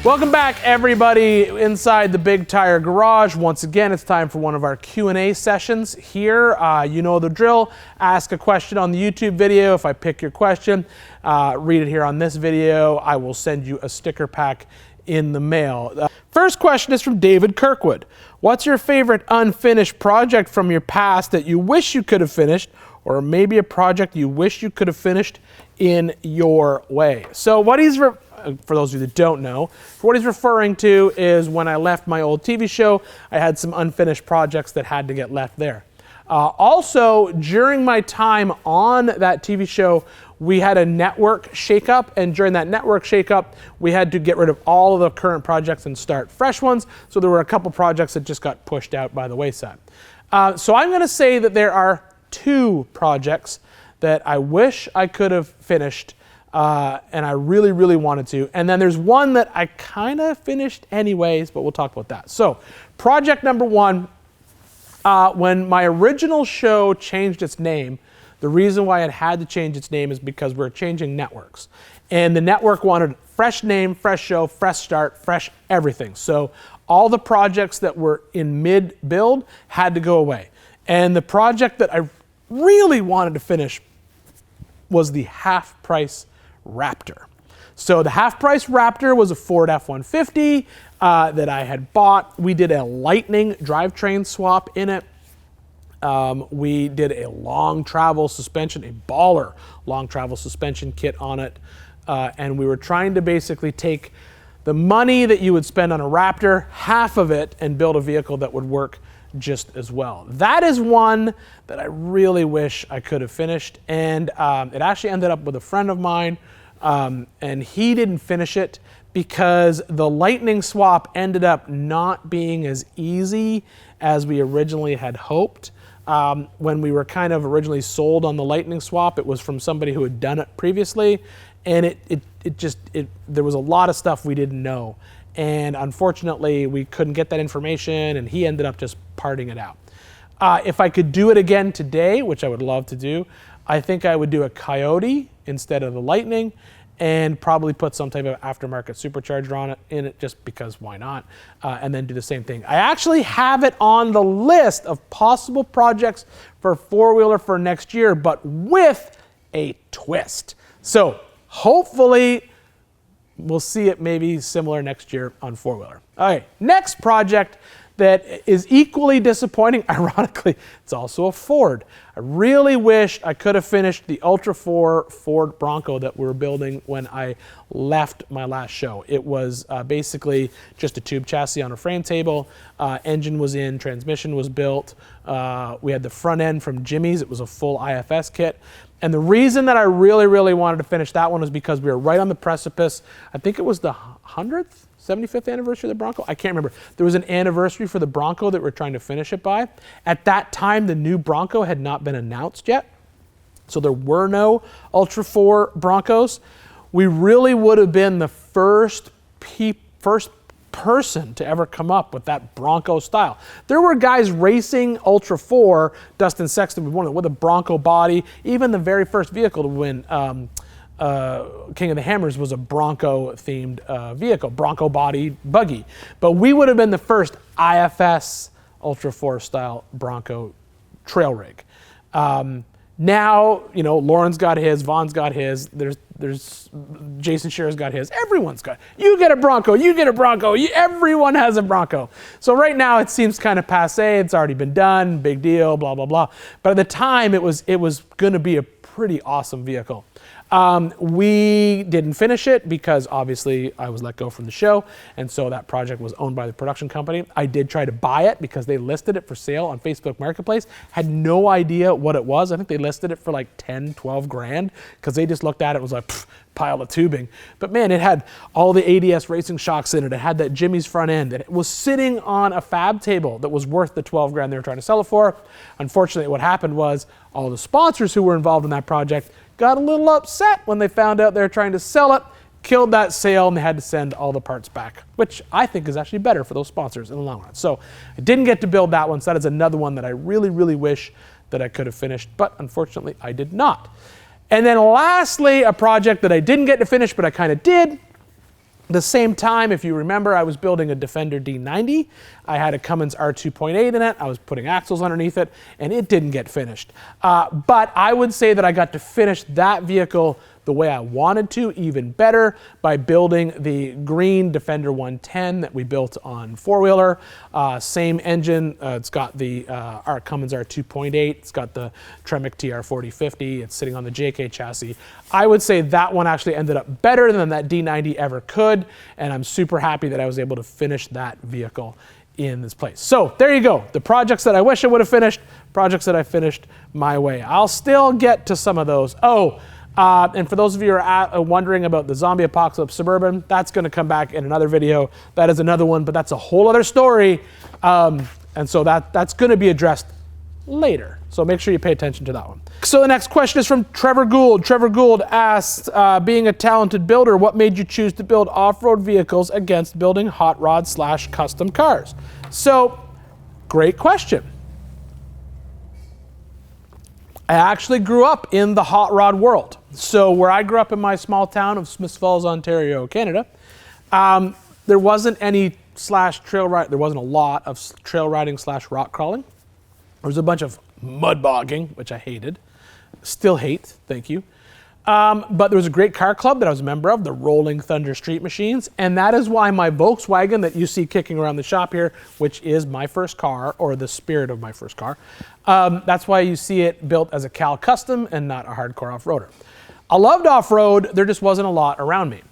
Welcome back, everybody, inside the Big Tire Garage. Once again, it's time for one of our Q&A sessions here. You know the drill. Ask a question on the YouTube video. If I pick your question, read it here on this video. I will send you a sticker pack in the mail. First question is from David Kirkwood. What's your favorite unfinished project from your past that you wish you could have finished, or maybe a project you wish you could have finished in your way? So what he's, for those of you that don't know, what he's referring to is when I left my old TV show, I had some unfinished projects that had to get left there. Also, during my time on that TV show, we had a network shakeup, and during that network shakeup, we had to get rid of all of the current projects and start fresh ones. So there were a couple projects that just got pushed out by the wayside. So I'm going to say that there are 2 projects that I wish I could have finished, and I really, really wanted to. And then there's one that I kind of finished anyways, but we'll talk about that. So project number 1, when my original show changed its name, the reason why it had to change its name is because we're changing networks. And the network wanted fresh name, fresh show, fresh start, fresh everything. So all the projects that were in mid-build had to go away. And the project that I really wanted to finish was the half-price Raptor. So the half-price Raptor was a Ford F-150 that I had bought. We did a Lightning drivetrain swap in it. We did a long travel suspension, a baller long travel suspension kit on it. And we were trying to basically take the money that you would spend on a Raptor, half of it, and build a vehicle that would work just as well. That is one that I really wish I could have finished. And it actually ended up with a friend of mine, and he didn't finish it because the Lightning swap ended up not being as easy as we originally had hoped. When we were kind of originally sold on the Lightning swap, it was from somebody who had done it previously, and there was a lot of stuff we didn't know. And unfortunately, we couldn't get that information, and he ended up just parting it out. If I could do it again today, which I would love to do, I think I would do a Coyote instead of the Lightning, and probably put some type of aftermarket supercharger on it, in it, just because why not, and then do the same thing. I actually have it on the list of possible projects for four-wheeler for next year, but with a twist. So hopefully we'll see it maybe similar next year on four-wheeler. All right, next project that is equally disappointing. Ironically, it's also a Ford. I really wish I could have finished the Ultra 4 Ford Bronco that we were building when I left my last show. It was basically just a tube chassis on a frame table. Engine was in, transmission was built. We had the front end from Jimmy's. It was a full IFS kit. And the reason that I really, really wanted to finish that one was because we were right on the precipice. I think it was the 100th? 75th anniversary of the Bronco? I can't remember. There was an anniversary for the Bronco that we're trying to finish it by. At that time, the new Bronco had not been announced yet. So there were no Ultra 4 Broncos. We really would have been the first person to ever come up with that Bronco style. There were guys racing Ultra 4, Dustin Sexton was one of them, with a Bronco body. Even the very first vehicle to win King of the Hammers was a Bronco-themed vehicle, Bronco body buggy. But we would have been the first IFS Ultra 4 style Bronco trail rig. Now, you know, Lauren's got his, Vaughn's got his, there's Jason Shearer's got his, everyone's got, you get a Bronco, you get a Bronco, everyone has a Bronco. So right now it seems kind of passé, it's already been done, big deal, blah, blah, blah. But at the time it was gonna be a pretty awesome vehicle. We didn't finish it because obviously I was let go from the show, and so that project was owned by the production company. I did try to buy it because they listed it for sale on Facebook Marketplace. Had no idea what it was. I think they listed it for like 10, 12 grand because they just looked at it and was like, pile of tubing. But man, it had all the ADS racing shocks in it. It had that Jimmy's front end. It was sitting on a fab table that was worth the 12 grand they were trying to sell it for. Unfortunately, what happened was all the sponsors who were involved in that project got a little upset when they found out they were trying to sell it, killed that sale, and they had to send all the parts back, which I think is actually better for those sponsors in the long run. So I didn't get to build that one, so that is another one that I really, really wish that I could have finished, but unfortunately I did not. And then lastly, a project that I didn't get to finish, but I kind of did, The same time, if you remember, I was building a Defender D90. I had a Cummins R2.8 in it. I was putting axles underneath it, and it didn't get finished. But I would say that I got to finish that vehicle the way I wanted to, even better, by building the green Defender 110 that we built on four-wheeler. Same engine. It's got the our Cummins R2.8. It's got the Tremec TR4050. It's sitting on the JK chassis. I would say that one actually ended up better than that D90 ever could, and I'm super happy that I was able to finish that vehicle in this place. So there you go. The projects that I wish I would have finished, projects that I finished my way. I'll still get to some of those. And for those of you who are wondering about the Zombie Apocalypse Suburban, that's going to come back in another video. That is another one, but that's a whole other story. And so that's going to be addressed later. So make sure you pay attention to that one. So the next question is from Trevor Gould. Trevor Gould asked, being a talented builder, what made you choose to build off-road vehicles against building hot rod / custom cars? So, great question. I actually grew up in the hot rod world. So where I grew up in my small town of Smiths Falls, Ontario, Canada, there wasn't any trail ride. There wasn't a lot of trail riding / rock crawling. There was a bunch of mud bogging, which I hated. Still hate, thank you. But there was a great car club that I was a member of, the Rolling Thunder Street Machines, and that is why my Volkswagen that you see kicking around the shop here, which is my first car, or the spirit of my first car, that's why you see it built as a Cal Custom and not a hardcore off-roader. I loved off-road, there just wasn't a lot around me.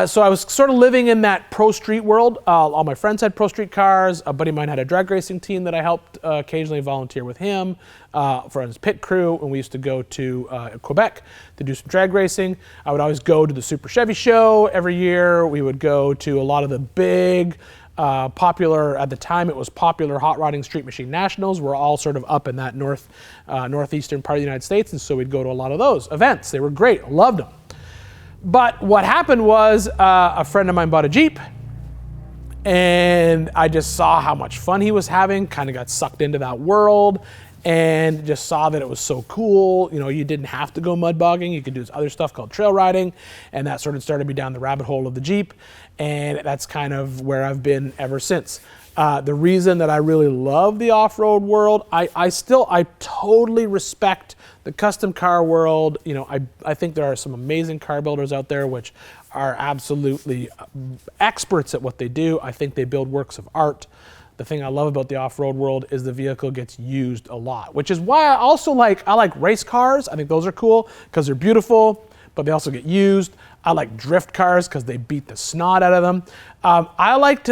So I was sort of living in that pro street world. All my friends had pro street cars. A buddy of mine had a drag racing team that I helped occasionally volunteer with him for his pit crew. And we used to go to Quebec to do some drag racing. I would always go to the Super Chevy show every year. We would go to a lot of the big popular, at the time it was popular hot rodding street machine nationals. We're all sort of up in that northeastern part of the United States. And so we'd go to a lot of those events. They were great. I loved them. But what happened was a friend of mine bought a Jeep, and I just saw how much fun he was having, kind of got sucked into that world, and just saw that it was so cool. You know, you didn't have to go mud bogging. You could do this other stuff called trail riding, and that sort of started me down the rabbit hole of the Jeep, and that's kind of where I've been ever since. The reason that I really love the off-road world, I totally respect the custom car world. You know, I think there are some amazing car builders out there which are absolutely experts at what they do. I think they build works of art. The thing I love about the off-road world is the vehicle gets used a lot, which is why I like race cars. I think those are cool because they're beautiful, but they also get used. I like drift cars because they beat the snot out of them. I don't like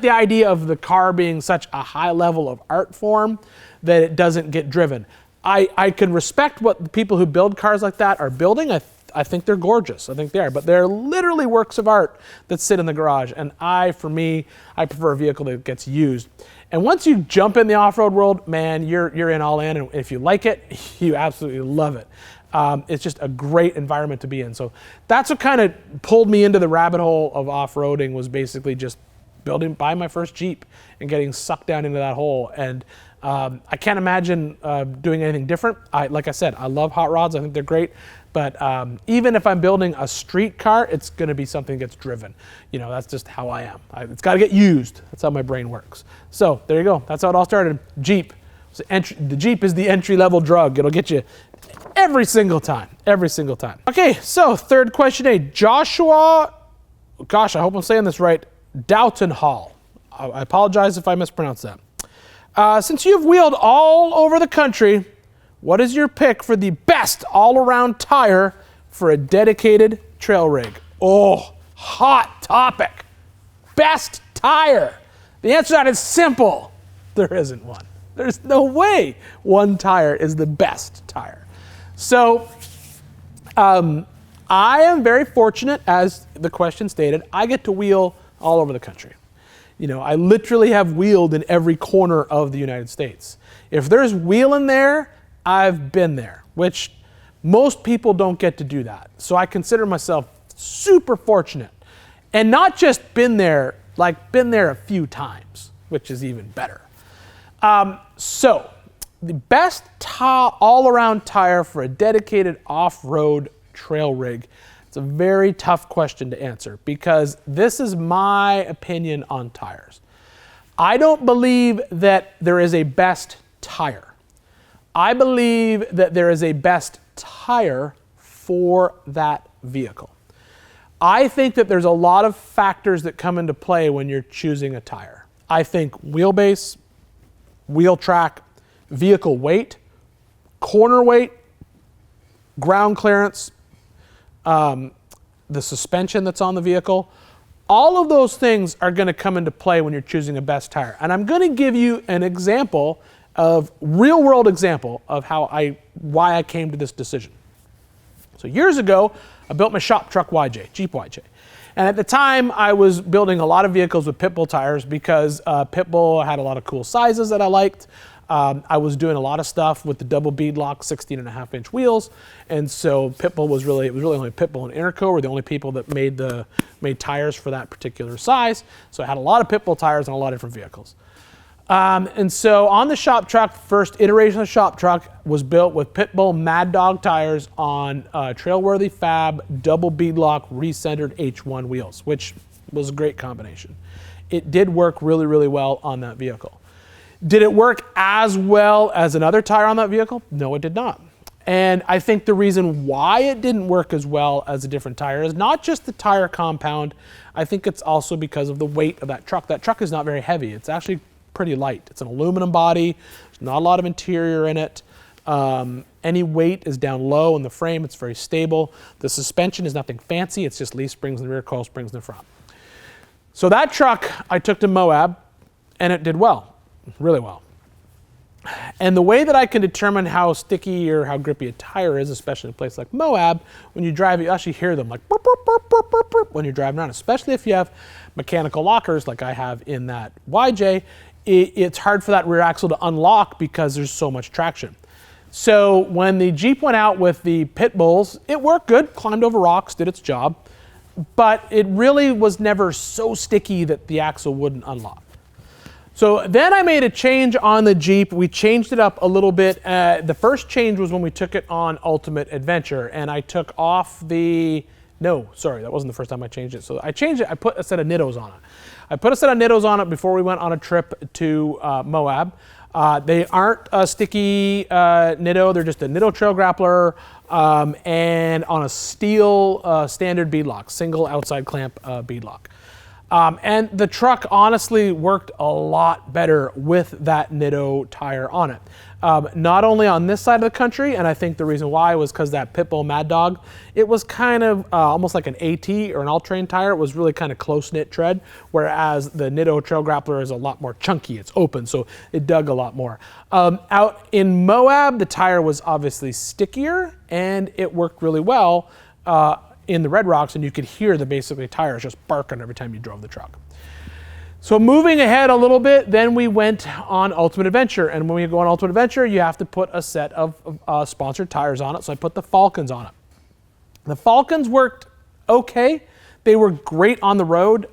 the idea of the car being such a high level of art form that it doesn't get driven. I can respect what the people who build cars like that are building. I think they're gorgeous. I think they are, but they're literally works of art that sit in the garage. And for me, I prefer a vehicle that gets used. And once you jump in the off-road world, man, you're in all in. And if you like it, you absolutely love it. It's just a great environment to be in. So that's what kind of pulled me into the rabbit hole of off-roading, was basically just buying my first Jeep and getting sucked down into that hole. And I can't imagine doing anything different. Like I said, I love hot rods. I think they're great. But even if I'm building a street car, it's going to be something that gets driven. You know, that's just how I am. It's got to get used. That's how my brain works. So there you go. That's how it all started. Jeep. The Jeep is the entry-level drug. It'll get you every single time. Every single time. Okay, so third question A. Joshua, gosh, I hope I'm saying this right, Doughton Hall. I apologize if I mispronounced that. Since you've wheeled all over the country, what is your pick for the best all-around tire for a dedicated trail rig? Oh, hot topic. Best tire. The answer to that is simple. There isn't one. There's no way one tire is the best tire. So I am very fortunate, as the question stated. I get to wheel all over the country. You know, I literally have wheeled in every corner of the United States. If there's wheeling there, I've been there, which most people don't get to do that. So I consider myself super fortunate. And not just been there, like been there a few times, which is even better. So the best all-around tire for a dedicated off-road trail rig. It's It's a very tough question to answer because this is my opinion on tires. I don't believe that there is a best tire. I believe that there is a best tire for that vehicle. I think that there's a lot of factors that come into play when you're choosing a tire. I think wheelbase, wheel track, vehicle weight, corner weight, ground clearance, the suspension that's on the vehicle, all of those things are going to come into play when you're choosing a best tire. And I'm going to give you an example of real world example of why I came to this decision. So years ago, I built my shop truck YJ, Jeep YJ. And at the time, I was building a lot of vehicles with Pitbull tires because Pitbull had a lot of cool sizes that I liked. I was doing a lot of stuff with the double beadlock 16.5-inch wheels, and so Pitbull was really only Pitbull and Interco were the only people that made tires for that particular size. So I had a lot of Pitbull tires on a lot of different vehicles. And so on the shop truck, first iteration of the shop truck was built with Pitbull Mad Dog tires on Trailworthy Fab double beadlock recentered H1 wheels, which was a great combination. It did work really, really well on that vehicle. Did it work as well as another tire on that vehicle? No, it did not. And I think the reason why it didn't work as well as a different tire is not just the tire compound. I think it's also because of the weight of that truck. That truck is not very heavy. It's actually pretty light. It's an aluminum body. There's not a lot of interior in it. Any weight is down low in the frame. It's very stable. The suspension is nothing fancy. It's just leaf springs in the rear, coil springs in the front. So that truck I took to Moab, and it did well. Really well. And the way that I can determine how sticky or how grippy a tire is, especially in a place like Moab, when you drive, you actually hear them like burp, burp, burp, burp, burp, burp, when you're driving around, especially if you have mechanical lockers like I have in that YJ. It's hard for that rear axle to unlock because there's so much traction. So when the Jeep went out with the Pitbulls, it worked good, climbed over rocks, did its job, but it really was never so sticky that the axle wouldn't unlock. So then I made a change on the Jeep. We changed it up a little bit. The first change was when we took it on Ultimate Adventure, and I took off no, sorry, that wasn't the first time I changed it. So I changed it, I put a set of Nittos on it. I put a set of Nittos on it before we went on a trip to Moab. They aren't a sticky Nitto, they're just a Nitto Trail Grappler and on a steel standard beadlock, single outside clamp beadlock. And the truck honestly worked a lot better with that Nitto tire on it. Not only on this side of the country, and I think the reason why was because that Pitbull Mad Dog, it was kind of almost like an AT or an all-terrain tire. It was really kind of close-knit tread, whereas the Nitto Trail Grappler is a lot more chunky. It's open, so it dug a lot more. Out in Moab, the tire was obviously stickier, and it worked really well in the Red Rocks, and you could hear the basically tires just barking every time you drove the truck. So moving ahead a little bit, then we went on Ultimate Adventure, and when you go on Ultimate Adventure, you have to put a set of sponsored tires on it, so I put the Falcons on it. The Falcons worked okay. They were great on the road.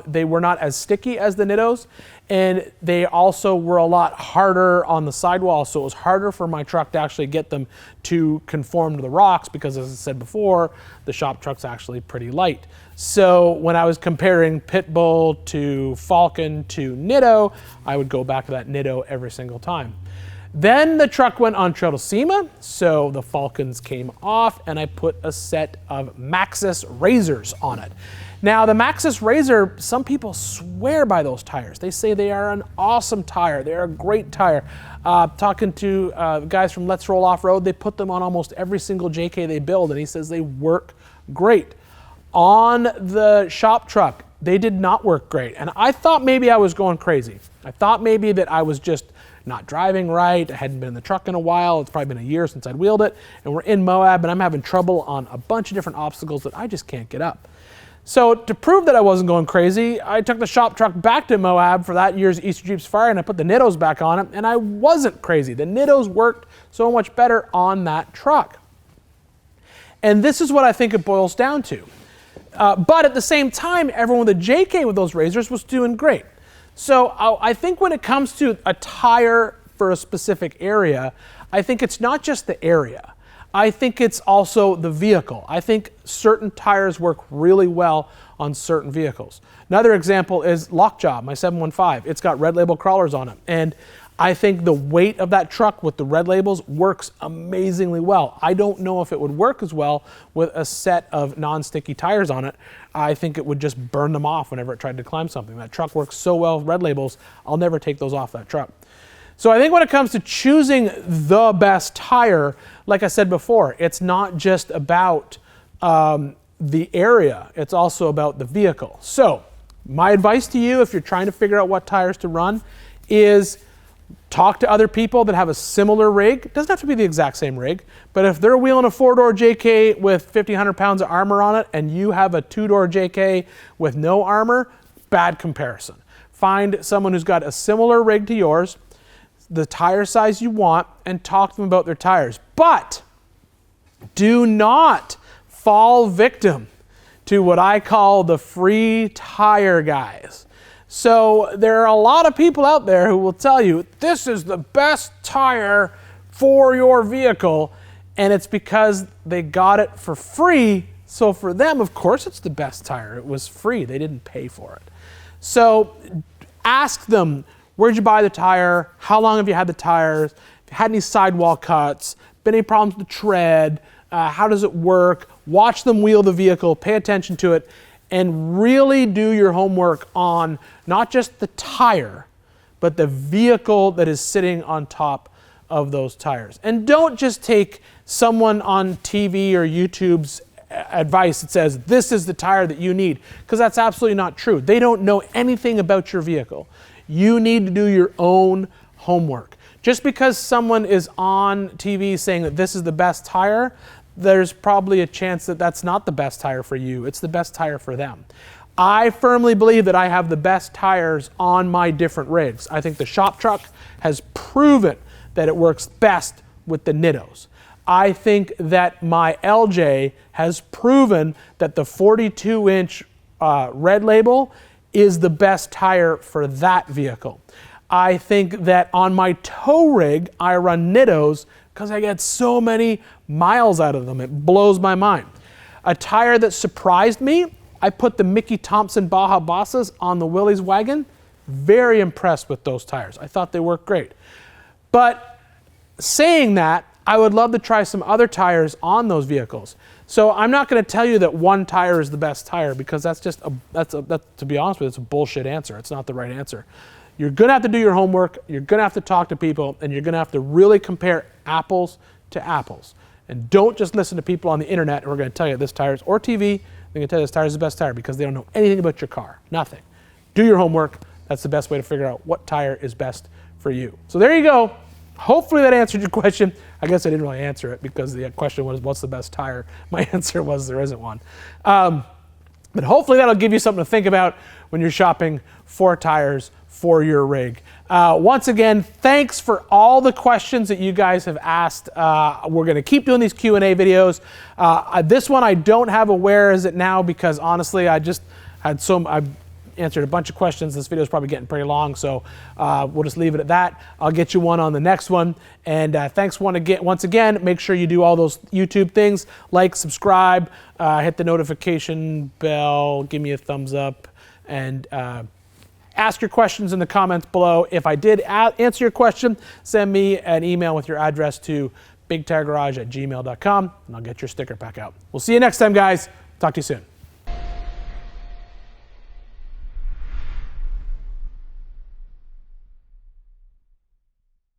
They were not as sticky as the Nittos, and they also were a lot harder on the sidewall, so it was harder for my truck to actually get them to conform to the rocks because, as I said before, the shop truck's actually pretty light. So when I was comparing Pitbull to Falcon to Nitto, I would go back to that Nitto every single time. Then the truck went on trail to SEMA, so the Falcons came off, and I put a set of Maxis Razors on it. Now, the Maxis Razor, some people swear by those tires. They say they are an awesome tire. They're a great tire. Talking to guys from Let's Roll Off-Road, they put them on almost every single JK they build, and he says they work great. On the shop truck, they did not work great, and I thought maybe I was going crazy. I thought maybe that I was just not driving right. I hadn't been in the truck in a while. It's probably been a year since I'd wheeled it, and we're in Moab, and I'm having trouble on a bunch of different obstacles that I just can't get up. So to prove that I wasn't going crazy, I took the shop truck back to Moab for that year's Easter Jeep Safari, and I put the Nittos back on it, and I wasn't crazy. The Nittos worked so much better on that truck. And this is what I think it boils down to. But at the same time, everyone with a JK with those Razors was doing great. So I think when it comes to a tire for a specific area, I think it's not just the area. I think it's also the vehicle. I think certain tires work really well on certain vehicles. Another example is Lockjaw, my 715. It's got red label crawlers on it. And I think the weight of that truck with the red labels works amazingly well. I don't know if it would work as well with a set of non-sticky tires on it. I think it would just burn them off whenever it tried to climb something. That truck works so well with red labels, I'll never take those off that truck. So I think when it comes to choosing the best tire, like I said before, it's not just about the area, it's also about the vehicle. So my advice to you, if you're trying to figure out what tires to run, is talk to other people that have a similar rig. It doesn't have to be the exact same rig, but if they're wheeling a 4-door JK with 1,500 pounds of armor on it and you have a 2-door JK with no armor, bad comparison. Find someone who's got a similar rig to yours, the tire size you want, and talk to them about their tires. But do not fall victim to what I call the free tire guys. So there are a lot of people out there who will tell you this is the best tire for your vehicle, and it's because they got it for free. So for them, of course, it's the best tire. It was free. They didn't pay for it. So ask them, where'd you buy the tire? How long have you had the tires? Have you had any sidewall cuts? Been any problems with the tread? How does it work? Watch them wheel the vehicle, pay attention to it, and really do your homework on not just the tire, but the vehicle that is sitting on top of those tires. And don't just take someone on TV or YouTube's advice that says, this is the tire that you need, because that's absolutely not true. They don't know anything about your vehicle. You need to do your own homework. Just because someone is on TV saying that this is the best tire, there's probably a chance that that's not the best tire for you. It's the best tire for them. I firmly believe that I have the best tires on my different rigs. I think the shop truck has proven that it works best with the Nittos. I think that my LJ has proven that the 42-inch red label is the best tire for that vehicle. I think that on my tow rig, I run Nittos because I get so many miles out of them. It blows my mind. A tire that surprised me, I put the Mickey Thompson Baja Bosses on the Willys wagon. Very impressed with those tires. I thought they worked great. But saying that, I would love to try some other tires on those vehicles. So I'm not going to tell you that one tire is the best tire, because that's just to be honest with you, it's a bullshit answer. It's not the right answer. You're going to have to do your homework, you're going to have to talk to people, and you're going to have to really compare apples to apples. And don't just listen to people on the internet who are going to tell you this tire is, or TV, they're going to tell you this tire is the best tire, because they don't know anything about your car. Nothing. Do your homework. That's the best way to figure out what tire is best for you. So there you go. Hopefully that answered your question. I guess I didn't really answer it because the question was, what's the best tire? My answer was, there isn't one. But hopefully that'll give you something to think about when you're shopping for tires for your rig. Once again, thanks for all the questions that you guys have asked. We're going to keep doing these Q&A videos. This one I don't have a where is it now, because honestly I just had I've answered a bunch of questions. This video is probably getting pretty long, so we'll just leave it at that. I'll get you one on the next one. And thanks once again. Make sure you do all those YouTube things, like, subscribe, hit the notification bell, give me a thumbs up, and ask your questions in the comments below. If I did answer your question, send me an email with your address to bigtiregarage@gmail.com, and I'll get your sticker pack out. We'll see you next time, guys. Talk to you soon.